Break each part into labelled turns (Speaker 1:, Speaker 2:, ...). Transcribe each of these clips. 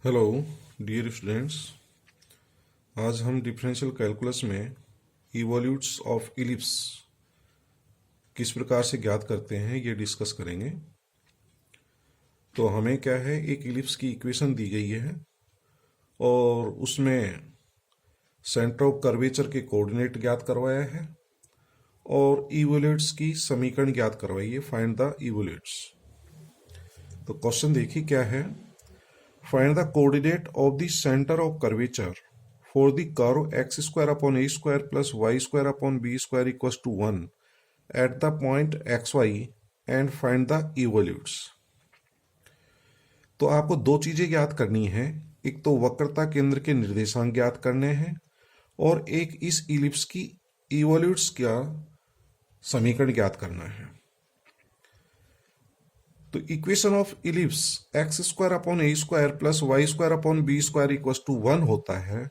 Speaker 1: Hello dear students. आज हम differential calculus में इवोल्यूट्स ऑफ इलिप्स किस प्रकार से ज्ञात करते हैं ये डिस्कस करेंगे। तो हमें क्या है, एक इलिप्स की इक्वेशन दी गई है और उसमें सेंटर ऑफ कर्वेचर के कोऑर्डिनेट ज्ञात करवाया है और इवोल्यूट्स की समीकरण ज्ञात करवाई है। Find the evolutes. तो क्वेश्चन देखिए क्या है। Find the coordinate of the center of curvature for the curve x square upon a square plus y square upon b square equals to 1 at the point xy and find the evolutes। तो आपको दो चीजें ज्ञात करनी है। एक तो वक्रता केंद्र के निर्देशांक ज्ञात करने हैं और एक इस इलिप्स की इवोल्यूट्स का समीकरण ज्ञात करना है। तो equation of ellipse x square upon a square plus y square upon b square equals to 1 होता है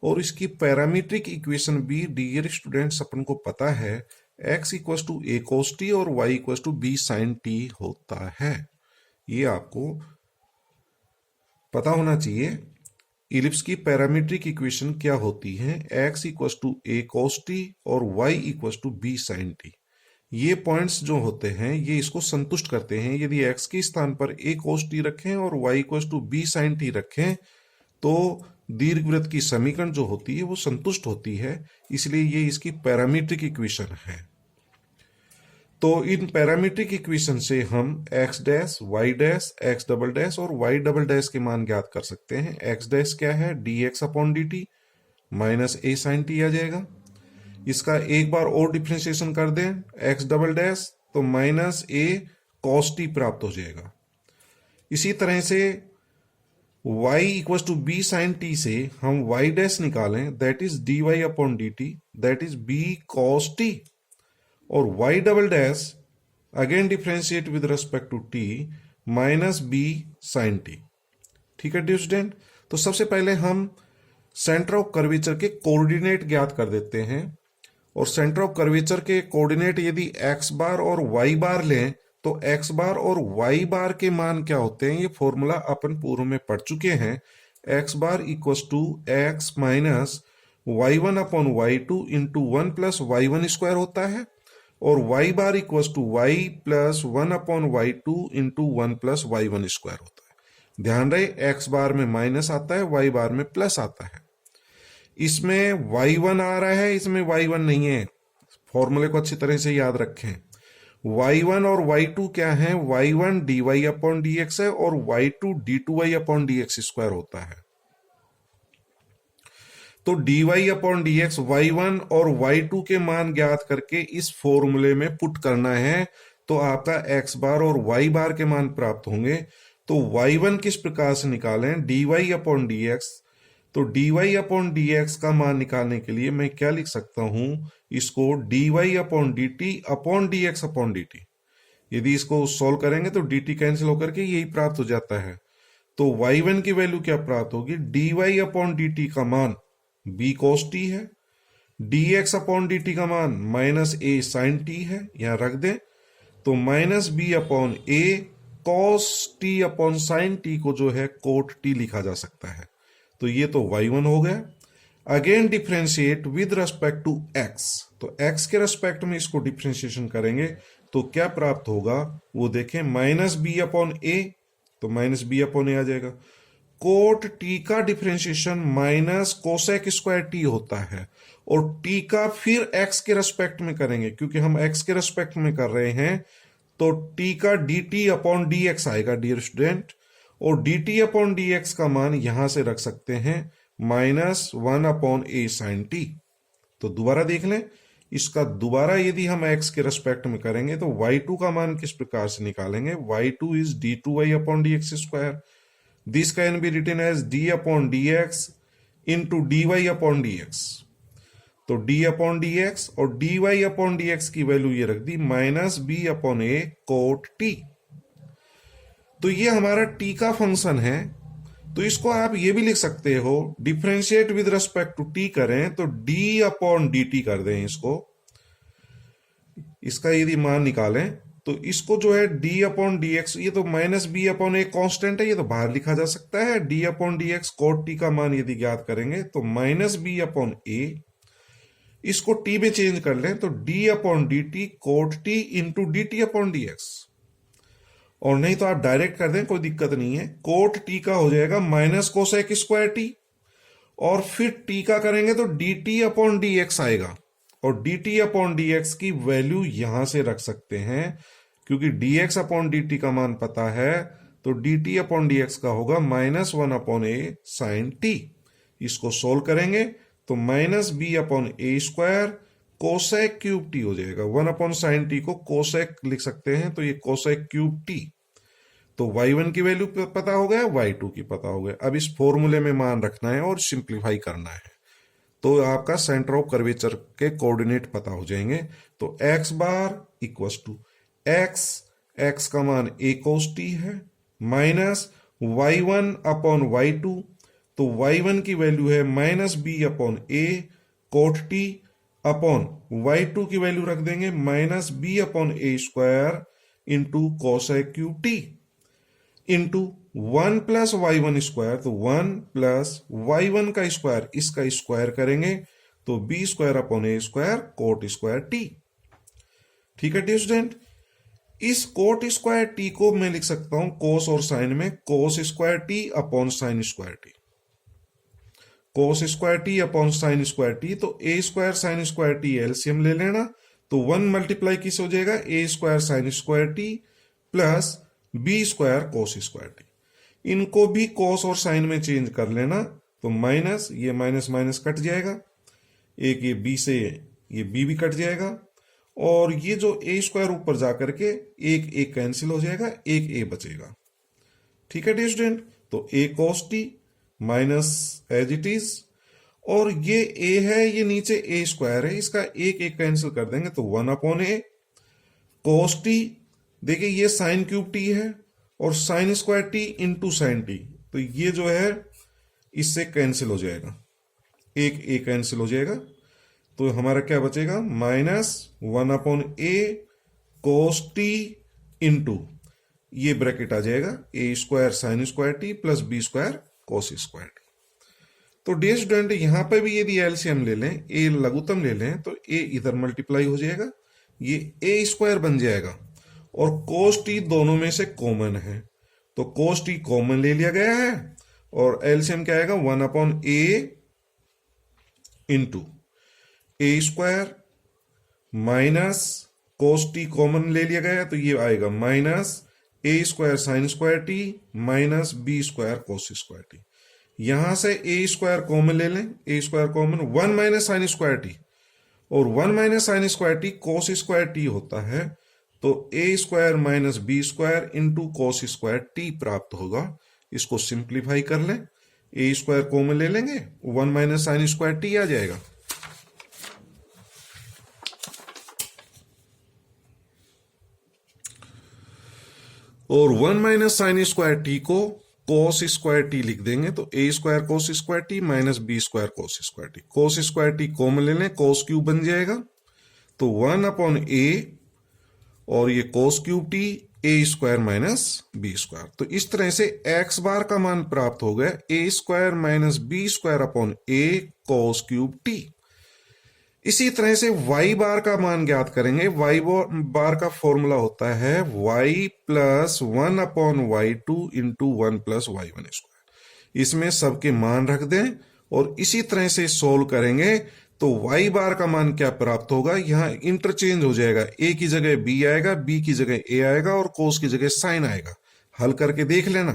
Speaker 1: और इसकी पैरामीट्रिक इक्वेशन भी डियर स्टूडेंट्स अपन को पता है, x equals to a cos t और y equals to b sine t होता है। ये आपको पता होना चाहिए। इलिप्स की पैरामीट्रिक इक्वेशन क्या होती है, x equals to a cos t और y equals to b sine t. ये पॉइंट्स जो होते हैं ये इसको संतुष्ट करते हैं। यदि x के स्थान पर a cos t रखें और y equals to b sin t रखें तो दीर्घवृत्त की समीकरण जो होती है वो संतुष्ट होती है, इसलिए ये इसकी पैरामीट्रिक इक्वेशन है। तो इन पैरामीट्रिक इक्वेशन से हम x dash y dash x double dash और y डबल डैश के मान ज्ञात कर सकते हैं। x डैश क्या है, dx अपॉन dt minus a sin t आ जाएगा। इसका एक बार और डिफ्रेंशिएशन कर दें x डबल डैश तो माइनस ए कॉस टी प्राप्त हो जाएगा। इसी तरह से y equal to b sine t से हम y डैश निकालें, that is d y upon d t, that is b cos t, और y double dash again differentiate with respect to t minus b sine T. ठीक है dear student. तो सबसे पहले हम सेंटर ऑफ कर्वेचर के coordinate ज्ञात कर देते हैं और सेंटर ऑफ कर्वेचर के कोऑर्डिनेट यदि x बार और y बार लें तो x बार और y बार के मान क्या होते हैं, ये फॉर्मूला अपन पूर्व में पढ़ चुके हैं। x bar equals to x minus y1 upon y2 into 1 plus y1 square होता है और y bar equals to y plus 1 upon y2 into 1 plus y1 square होता है। ध्यान रहे x बार में माइनस आता है, y बार में प्लस आता है। इसमें y1 आ रहा है, इसमें y1 नहीं है। फॉर्मूले को अच्छी तरह से याद रखें। y1 और y2 क्या है, y1 dy अपॉन dx है और y2 d2y upon dx square होता है। तो dy अपॉन dx y1 और y2 के मान ज्ञात करके इस फॉर्मूले में पुट करना है तो आपका x बार और y बार के मान प्राप्त होंगे। तो y1 किस प्रकार से निकालें, dy अपॉन dx। तो dy अपॉन dx का मान निकालने के लिए मैं क्या लिख सकता हूं, इसको dy upon dt upon dx अपॉन dt। यदि इसको सॉल्व करेंगे तो dt कैंसिल होकर के यही प्राप्त हो जाता है। तो y1 की वैल्यू क्या प्राप्त होगी, dy अपॉन dt का मान b cos t है, dx अपॉन dt का मान माइनस a sin t है, यहां रख दें। तो minus b upon a cos t upon sin t को जो है cot t लिखा जा सकता है। तो ये तो y1 हो गया। Again differentiate with respect to x। तो x के रेस्पेक्ट में इसको डिफ्रेंशिएशन करेंगे तो क्या प्राप्त होगा वो देखें, माइनस बी अपॉन ए, तो माइनस बी अपॉन ए आ जाएगा। कोट t का differentiation minus cosec square t होता है और t का फिर x के रेस्पेक्ट में करेंगे, क्योंकि हम x के रेस्पेक्ट में कर रहे हैं तो t का dt अपॉन dx आएगा डियर स्टूडेंट, और dt अपॉन dx का मान यहां से रख सकते हैं माइनस 1 अपॉन ए साइन टी। तो दोबारा देख लें, इसका दोबारा यदि हम x के रेस्पेक्ट में करेंगे तो y2 का मान किस प्रकार से निकालेंगे, y2 is d2y upon dx square. This can be written as d upon dx into dy upon dx। तो d अपॉन dx और dy अपॉन dx की वैल्यू ये रख दी minus b upon a cot t। तो ये हमारा t का फंक्शन है। तो इसको आप ये भी लिख सकते हो, differentiate with respect to t करें तो d अपॉन dt कर दें इसको। इसका यदि मान निकालें तो इसको जो है डी अपॉन डी एक्स, ये तो minus b upon a constant है, ये तो बाहर लिखा जा सकता है। D upon d x cot t का मान यदि ज्ञात करेंगे तो माइनस बी अपॉन ए, इसको टी में चेंज कर लें तो d upon d t cot t into d t upon d x, और नहीं तो आप डायरेक्ट कर दें, कोई दिक्कत नहीं है। कोट टी का हो जाएगा माइनस कोसेक स्क्वायर टी, और फिर टी का करेंगे तो D t upon d x आएगा, और D t upon d x की वैल्यू यहां से रख सकते हैं, क्योंकि D x upon d T का मान पता है, तो D t upon d x का होगा माइनस वन अपॉन ए साइन टी। इसको सोल्व करेंगे तो minus b upon a square cosec cube T हो जाएगा। वन अपॉन साइन टी को कोसेक लिख सकते हैं, तो ये कोसेक क्यूब टी। तो y1 की वैल्यू पता हो गया, y2 की पता हो गया। अब इस फॉर्मूले में मान रखना है और सिंप्लीफाई करना है, तो आपका सेंटर ऑफ कर्वेचर के कोऑर्डिनेट पता हो जाएंगे। तो x bar equals to x का मान a cos t है, माइनस y1 अपॉन y2, तो y1 की वैल्यू है minus b upon a cot t, upon y2 की वैल्यू रख देंगे minus b upon a square into cosec cube t, into 1 plus y1 square, तो 1 plus y1 का square, इसका square करेंगे तो b square upon a square cot square t. ठीक है डियर स्टूडेंट, इस कोट स्क्वायर टी को मैं लिख सकता हूं कोस और साइन में, cos square t upon sine square t, cos square t upon sine square t. तो a square sine square t LCM ले लेना, तो 1 मल्टीप्लाई किस हो जाएगा, a square sine square t plus b square cos square t. इनको भी कोस और साइन में चेंज कर लेना, तो माइनस ये माइनस माइनस कट जाएगा, एक ये बी से ये बी भी कट जाएगा, और ये जो ए स्क्वायर ऊपर जाकर के एक एक कैंसिल हो जाएगा, एक ए बचेगा। ठीक है डियर स्टूडेंट, तो a cos t minus as it is, और ये ए है, ये नीचे ए स्क्वायर है, इसका एक एक कैंसिल कर देंगे तो 1 अपॉन ए कोस टी। देखिए ये साइन क्यूब टी है, और sign square T into sine T, तो ये जो है इससे कैंसिल हो जाएगा, एक ए कैंसिल हो जाएगा, तो हमारा क्या बचेगा minus 1 upon a cos t into ये ब्रैकेट आ जाएगा a square sine square t plus b square cos square t. तो डियर स्टूडेंट यहाँ पे भी यदि एलसीएम ले लें, ए लघुत्तम ले लें, तो ए इधर मल्टीप्लाई हो जाएगा, ये ए स्क्वायर बन जाएगा, और कोस टी दोनों में से कॉमन है, तो कोस टी कॉमन ले लिया गया है, और एलसीएम क्या आएगा 1 upon a into a square minus cos t common ले लिया गया है, तो ये आएगा minus a square sine square t minus b square cos square t. यहां से ए स्क्वायर कॉमन ले लें, a square common 1 minus sine square t, और 1 minus sine square t cos square t होता है, तो a square minus b square into cos square t प्राप्त होगा। इसको सिंप्लीफाई कर लें, ए स्क्वायर कॉमन ले लेंगे, 1 माइनस साइन स्क्वायर टी आ जाएगा, और 1 माइनस साइन स्क्वायर टी को कोस स्क्वायर टी लिख देंगे, तो a square cos square t minus b square cos square t, cos square t common ले लें, कोस क्यूब बन जाएगा, तो 1 अपॉन ए, और ये cos cube t a square minus b square. तो इस तरह से एक्स बार का मान प्राप्त हो गया a square minus b square upon a cos cube t. इसी तरह से y बार का मान ज्ञात करेंगे, y बार का फॉर्मूला होता है y plus 1 upon y2 into 1 plus y1 square. इसमें सबके मान रख दें और इसी तरह से सोल्व करेंगे तो y बार का मान क्या प्राप्त होगा, यहां इंटरचेंज हो जाएगा, a की जगह b आएगा, b की जगह a आएगा और cos की जगह sin आएगा। हल करके देख लेना,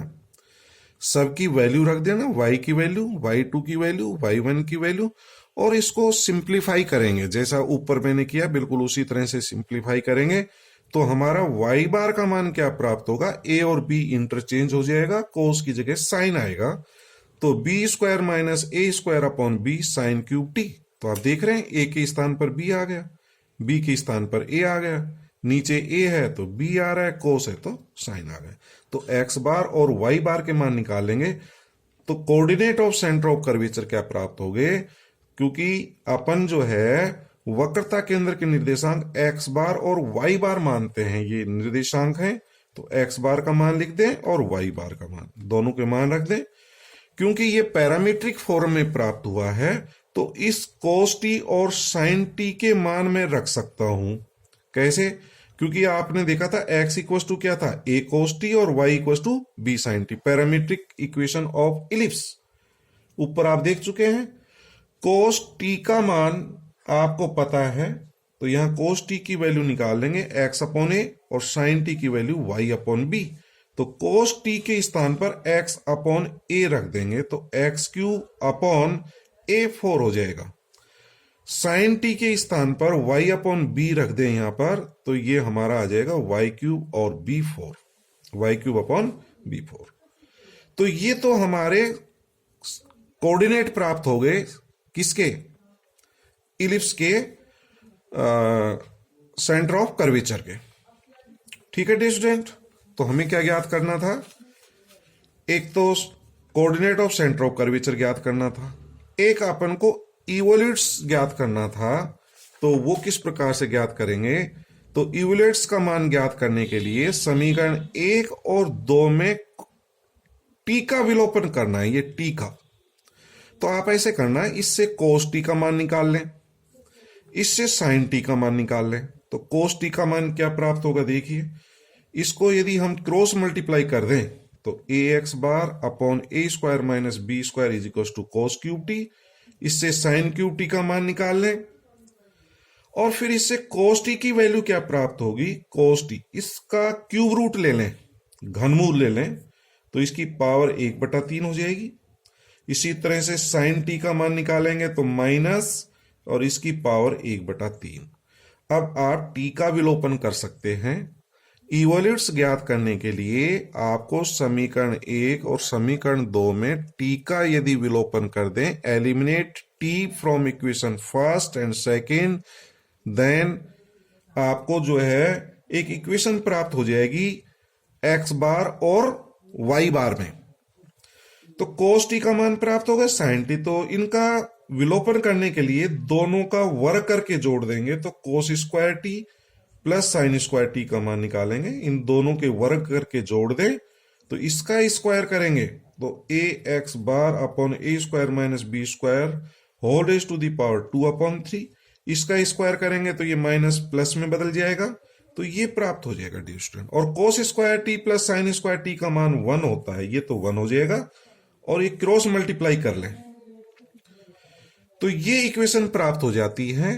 Speaker 1: सबकी वैल्यू रख देना, y की वैल्यू, y2 की वैल्यू, y1 की वैल्यू, और इसको सिंप्लीफाई करेंगे जैसा ऊपर मैंने किया, बिल्कुल उसी तरह से सिंप्लीफाई करेंगे तो हमारा y बार का मान क्या प्राप्त होगा, a और b इंटरचेंज हो जाएगा, cos की जगह sin आएगा, तो b square minus a square upon b sign cube T. तो आप देख रहे हैं a के स्थान पर b आ गया, b के स्थान पर a आ गया, नीचे a है तो b आ रहा है, cos है तो sin आ गया। तो x बार और y बार के मान निकालेंगे तो coordinate of centre of curvature क्या प्राप्त हो गए, क्योंकि अपन जो है वक्रता केंद्र के निर्देशांक एक्स बार और वाई बार मानते हैं, ये निर्देशांक हैं, तो एक्स बार का मान लिख दें और वाई बार का मान, दोनों के मान रख दें। क्योंकि ये पैरामीट्रिक फॉर्म में प्राप्त हुआ है तो इस cos t और sin t के मान में रख सकता हूं। कैसे? क्योंकि आपने देखा था x इक्वल टू क्या था, a cos t और y equal to b sin t, parametric equation of ellipse ऊपर आप देख चुके हैं। cos t का मान आपको पता है तो यहां cos t की वैल्यू निकाल लेंगे x अपॉन a और sin t की वैल्यू y अपॉन b। तो cos t के स्थान पर x अपॉन a रख देंगे तो एक्स क्यूब अपॉन a4 हो जाएगा। sin t के स्थान पर y अपॉन b रख दें यहां पर तो ये हमारा आ जाएगा y क्यूब और b4, y cube upon b4। तो ये तो हमारे कोऑर्डिनेट प्राप्त हो गए किसके, इलिप्स के सेंटर ऑफ कर्वेचर के। ठीक है डियर स्टूडेंट, तो हमें क्या ज्ञात करना था, एक तो coordinate of centre of curvature ज्ञात करना था, एक अपन को इवोल्यूट्स ज्ञात करना था। तो वो किस प्रकार से ज्ञात करेंगे, तो इवोल्यूट्स का मान ज्ञात करने के लिए समीकरण 1 और 2 में टी का विलोपन करना है, ये टी का। तो आप ऐसे करना है, इससे cos t का मान निकाल लें, इससे sin t का मान निकाल लें। तो cos t का मान क्या प्राप्त होगा, देखिए इसको यदि हम क्रॉस मल्टीप्लाई कर दें तो a x bar upon a square minus b square is equal to cos cube t, इससे साइन क्यूब टी का मान निकाल लें और फिर इससे cos t की वैल्यू क्या प्राप्त होगी, cos t, इसका क्यूब रूट ले लें, घनमूल ले लें तो इसकी पावर 1/3 हो जाएगी। इसी तरह से साइन t का मान निकालेंगे तो माइनस और इसकी पावर 1/3। अब आप t का विलोपन कर सकते हैं। इवोल्यूट्स ज्ञात करने के लिए आपको समीकरण 1 और समीकरण 2 में t का यदि विलोपन कर दें, eliminate t from equation first and second, then आपको जो है एक इक्वेशन प्राप्त हो जाएगी x बार और y बार में। तो cos t का मान प्राप्त होगा, sin t, तो इनका विलोपन करने के लिए दोनों का वर्ग करके जोड़ देंगे तो cos square t plus sign square T का मान निकालेंगे, इन दोनों के वर्ग करके जोड़ दें तो इसका स्क्वायर करेंगे तो a x bar upon a square minus b square whole raise to the power 2/3, इसका स्क्वायर करेंगे तो ये माइनस प्लस में बदल जाएगा तो ये प्राप्त हो जाएगा डियर स्टूडेंट। और कोस square t plus sign square T का मान 1 होता है, ये तो 1 हो जाएगा और ये क्रॉस मल्टीप्लाई कर लें तो ये इक्वेशन प्राप्त हो जाती है।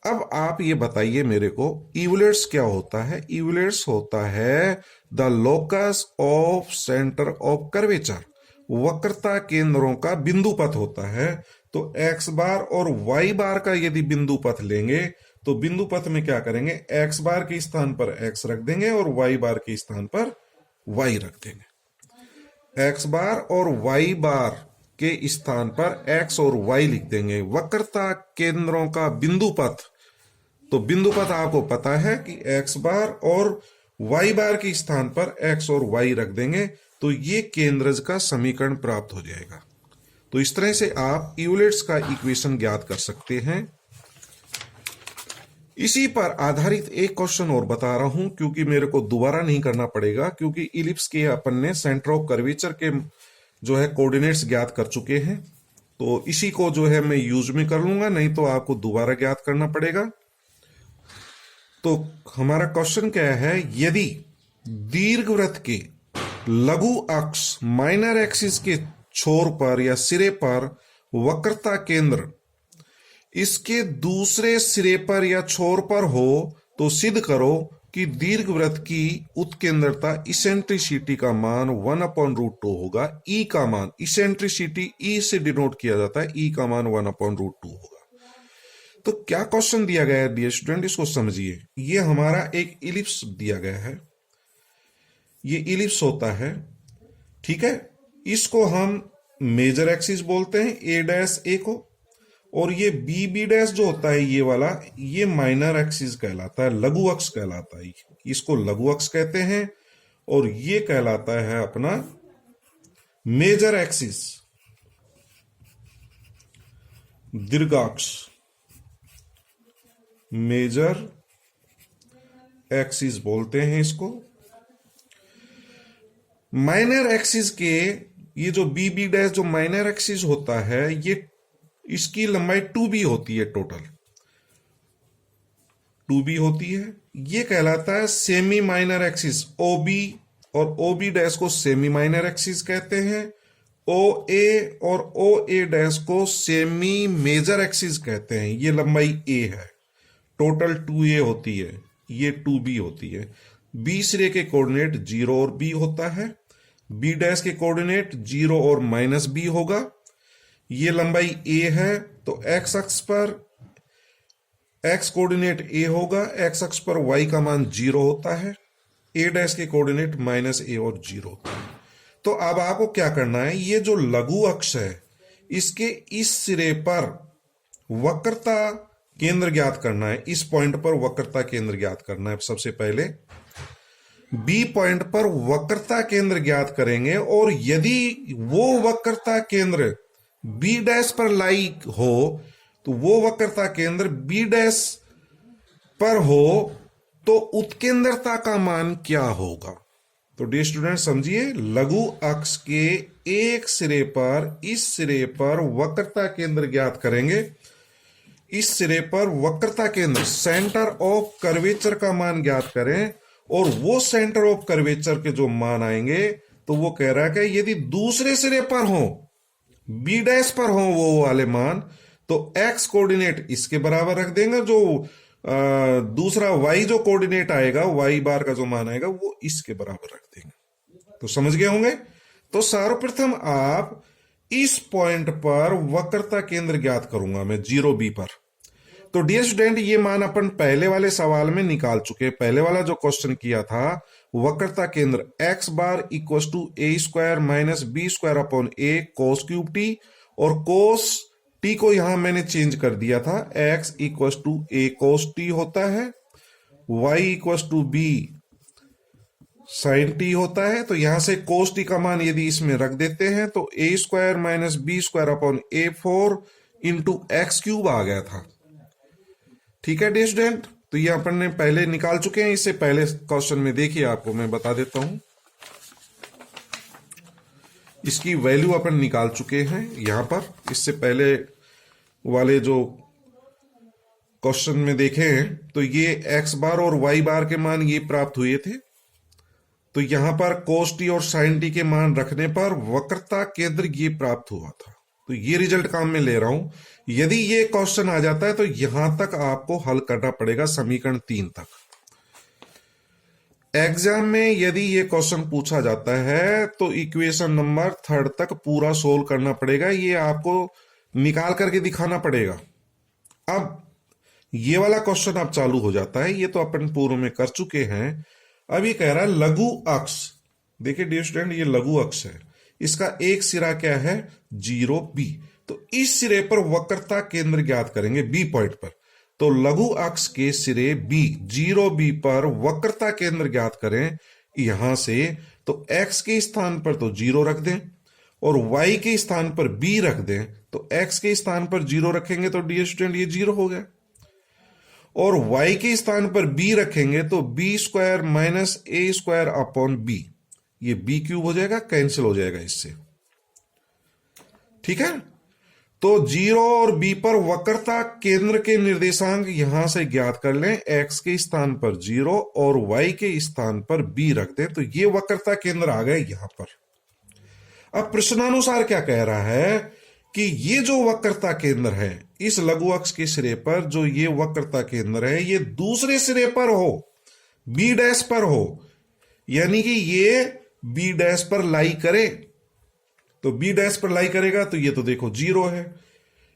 Speaker 1: अब आप ये बताइए मेरे को, इवोल्यूट्स क्या होता है? इवोल्यूट्स होता है the locus of centre of curvature, वक्रता केंद्रों का बिंदु पथ होता है। तो एक्स बार और वाई बार का यदि बिंदु पथ लेंगे तो बिंदु पथ में क्या करेंगे, एक्स बार के स्थान पर एक्स रख देंगे और वाई बार के स्थान पर वाई रख देंगे। एक्स बार और वाई बार के स्थान पर एक्स और वाई लिख देंगे। वक्रता केंद्रों का बिंदु पथ, तो बिंदु पथ आपको पता है कि एक्स बार और वाई बार के स्थान पर एक्स और वाई रख देंगे तो ये केंद्रज का समीकरण प्राप्त हो जाएगा। तो इस तरह से आप इवोल्यूट्स का इक्वेशन ज्ञात कर सकते हैं। इसी पर आधारित एक क्वेश्चन और बता रहा हूं क्योंकि मेरे को दोबारा नहीं करना पड़ेगा, क्योंकि इलिप्स के अपन ने सेंटर ऑफ कर्वेचर के जो है कोऑर्डिनेट्स ज्ञात कर चुके हैं, तो इसी को जो है मैं यूज में कर लूंगा, नहीं तो आपको दोबारा ज्ञात करना पड़ेगा। तो हमारा क्वेश्चन क्या है, यदि दीर्घवृत्त के लघु अक्ष माइनर एक्सिस के छोर पर या सिरे पर वक्रता केंद्र इसके दूसरे सिरे पर या छोर पर हो तो सिद्ध करो कि दीर्घवृत्त की उत्केंद्रता इसेंट्रिसिटी का मान 1/√2 होगा। ई का मान, इसेंट्रिसिटी ई से डिनोट किया जाता है, ई का मान 1/√2 होगा। तो क्या क्वेश्चन दिया गया है डियर स्टूडेंट, इसको समझिए। ये हमारा एक इलिप्स दिया गया है, ये इलिप्स होता है, ठीक है। इसको हम मेजर एक्सिस बोलते हैं, ए डैश ए को, और ये बी बी डैश जो होता है ये वाला, ये माइनर एक्सिस कहलाता है, लघु अक्ष कहलाता है, इसको लघु अक्ष कहते हैं। और ये कहलाता है अपना मेजर एक्सिस, दीर्घाक्ष। मेजर एक्सिस बोलते हैं इसको। माइनर एक्सिस के ये जो बी बी डैश जो माइनर एक्सिस होता है, ये इसकी लंबाई 2b होती है, टोटल 2b होती है। ये कहलाता है सेमी माइनर एक्सिस। ओबी और ओबी डैश को सेमी माइनर एक्सिस कहते हैं। ओ ए और ओ ए डैश को सेमी मेजर एक्सिस कहते हैं। ये लंबाई ए है, टोटल 2a होती है, ये 2b होती है। बी सिरे के कोऑर्डिनेट 0 और b होता है। बी डैश के कोऑर्डिनेट 0 और -b होगा। ये लंबाई a है, तो x अक्ष पर x कोऑर्डिनेट a होगा, x अक्ष पर y का मान 0 होता है। a डैश के कोऑर्डिनेट -a और 0 होता है। तो अब आपको क्या करना है, ये जो लघु अक्ष है इसके इस सिरे पर वक्रता केंद्र ज्ञात करना है। इस पॉइंट पर वक्रता केंद्र ज्ञात करना है। सबसे पहले बी पॉइंट पर वक्रता केंद्र ज्ञात करेंगे, और यदि वो वक्रता केंद्र बी डैश पर लाई हो तो वो वक्रता केंद्र बी डैश पर हो तो उत्केंद्रता का मान क्या होगा। तो डियर स्टूडेंट समझिए, लघु अक्ष के एक सिरे पर इस सिरे पर वक्रता केंद्र ज्ञात करेंगे। इस सिरे पर वक्रता केंद्र सेंटर ऑफ कर्वेचर का मान ज्ञात करें, और वो सेंटर ऑफ कर्वेचर के जो मान आएंगे तो वो कह रहा है कि यदि दूसरे सिरे पर हो, बी डैश पर हो वो वाले मान, तो एक्स कोऑर्डिनेट इसके बराबर रख देंगे, जो दूसरा वाई जो कोऑर्डिनेट आएगा, वाई बार का जो मान आएगा वो इसके बराबर रख देंगे। तो समझ गए होंगे। तो सर्वप्रथम आप इस पॉइंट पर वक्रता केंद्र ज्ञात करूंगा मैं 0b पर। तो डियर स्टूडेंट, ये मान अपन पहले वाले सवाल में निकाल चुके। पहले वाला जो क्वेश्चन किया था, वक्रता केंद्र x बार equal to a square minus b square upon a cos cube t, और कोस टी को यहां मैंने चेंज कर दिया था, x equal to a cos t होता है, y equal to b sine t होता है। तो यहां से कोस टी का मान यदि इसमें रख देते हैं तो a square minus b square upon a4 into x cube आ गया था। ठीक है डियर स्टूडेंट, तो ये अपन ने पहले निकाल चुके हैं। इससे पहले क्वेश्चन में देखिए, आपको मैं बता देता हूं, इसकी वैल्यू अपन निकाल चुके हैं यहां पर। इससे पहले वाले जो क्वेश्चन में देखे हैं तो ये x बार और y बार के मान ये प्राप्त हुए थे। तो यहां पर कोस टी और साइन टी के मान रखने पर वक्रता केंद्र ये प्राप्त हुआ था। तो ये रिजल्ट काम में ले रहा हूं। यदि ये क्वेश्चन आ जाता है तो यहां तक आपको हल करना पड़ेगा, समीकरण 3 तक। एग्जाम में यदि ये क्वेश्चन पूछा जाता है तो इक्वेशन नंबर 3 तक पूरा सोल्व करना पड़ेगा। ये आपको निकाल करके दिखाना पड़ेगा। अब ये वाला क्वेश्चन अब चालू हो जाता है। ये तो अपन पूर्व में कर चुके हैं। अब ये कह रहा है लघु अक्ष। देखिए डियर स्टूडेंट, ये लघु अक्ष है, इसका एक सिरा क्या है 0b। तो इस सिरे पर वक्रता केंद्र ज्ञात करेंगे बी पॉइंट पर। तो लघु अक्ष के सिरे b 0b पर वक्रता केंद्र ज्ञात करें यहां से। तो x के स्थान पर तो 0 रख दें और y के स्थान पर b रख दें। तो x के स्थान पर 0 रखेंगे तो डियर स्टूडेंट ये 0 हो गया, और y के स्थान पर b रखेंगे तो b square minus a square upon b, ये b क्यूब हो जाएगा, कैंसिल हो जाएगा इससे। ठीक है, तो 0 और b पर वक्रता केंद्र के निर्देशांक यहां से ज्ञात कर लें। x के स्थान पर 0 और y के स्थान पर b रख दें, तो ये वक्रता केंद्र आ गए यहां पर। अब प्रश्नानुसार क्या कह रहा है कि ये जो वक्रता केंद्र है इस लघु अक्ष के सिरे पर, जो ये वक्रता केंद्र है ये दूसरे सिरे पर हो, b डैश पर हो, यानी कि ये b डैश पर लाई करे। तो b डैश पर लाई करेगा तो ये तो देखो 0 है।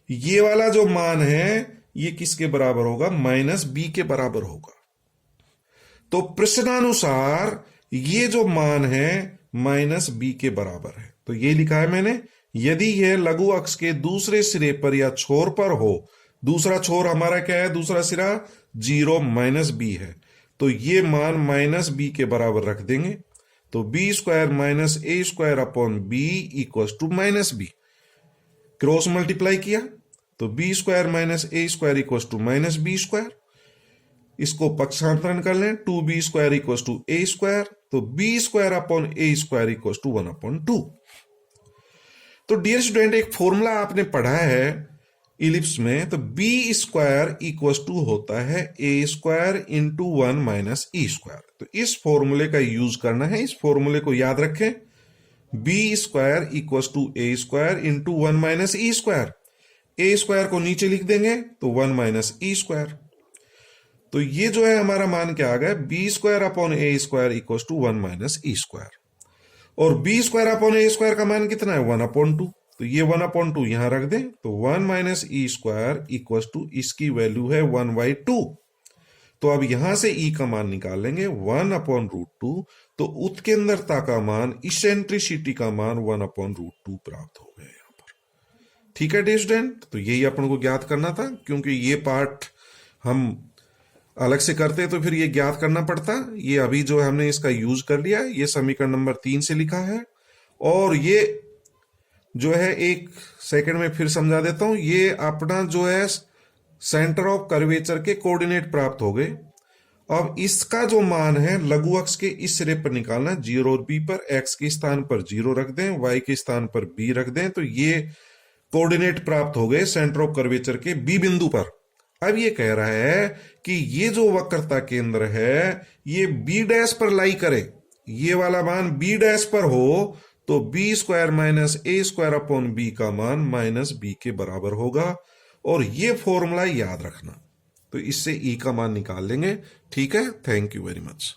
Speaker 1: ये वाला जो मान है ये किसके बराबर होगा, -b के बराबर होगा। तो प्रश्नानुसार ये जो मान है -b के बराबर है। तो ये लिखा है मैंने, यदि यह लघु अक्ष के दूसरे सिरे पर या छोर पर हो, दूसरा छोर हमारा क्या है, दूसरा सिरा 0 -b है, तो ये मान -b के बराबर रख देंगे। तो b square minus a square upon b equal to -b, cross multiply किया तो b square minus a square equal to -b square. इसको पक्षांतरण कर लें, 2b² इक्वल टू a², तो b² upon a² equal to 1/2। तो डियर स्टूडेंट, एक formula आपने पढ़ा है इलिप्स में, तो b² इक्वल टू होता है a² इंटू 1 माइनस e²। तो इस फॉर्मूले का यूज करना है, इस फॉर्मूले को याद रखें, b² equal to a² into 1 minus e²। a² को नीचे लिख देंगे तो 1 माइनस e²। तो ये जो है हमारा मान क्या आ गया, b² upon a² equal to 1 minus e²। और b² अपॉन a² का मान कितना है, 1/2। तो ये 1/2 यहां रख दें, तो 1 माइनस e² इक्वल टू इसकी वैल्यू है 1/2। तो अब यहां से e का मान निकाल लेंगे 1/√2, तो उत्केंद्रता का मान, इसेंट्रिसिटी का मान 1/√2 प्राप्त हो गया यहां पर। ठीक है डियर स्टूडेंट, तो यही अपन को ज्ञात करना था, क्योंकि ये पार्ट हम अलग से करते तो फिर ये ज्ञात करना पड़ता। ये अभी जो हमने इसका यूज कर लिया, ये समीकरण नंबर 3 से लिखा है। और ये जो है, एक सेकंड में फिर समझा देता हूं, ये अपना जो है सेंटर ऑफ कर्वेचर के कोऑर्डिनेट प्राप्त हो गए। अब इसका जो मान है लघु अक्ष के इस सिरे पर निकालना, 0 और b पर, x के स्थान पर 0 रख दें, y के स्थान पर b रख दें, तो ये कोऑर्डिनेट प्राप्त हो गए सेंटर ऑफ कर्वेचर के b बिंदु पर। अब ये कह रहा है कि ये जो वक्रता केंद्र है ये b' पर लाई करे, ये वाला मान b' पर हो, तो b² minus a² upon b का मान माइनस b के बराबर होगा। और ये फॉर्मूला याद रखना, तो इससे e का मान निकाल लेंगे। ठीक है, थैंक यू वेरी मच।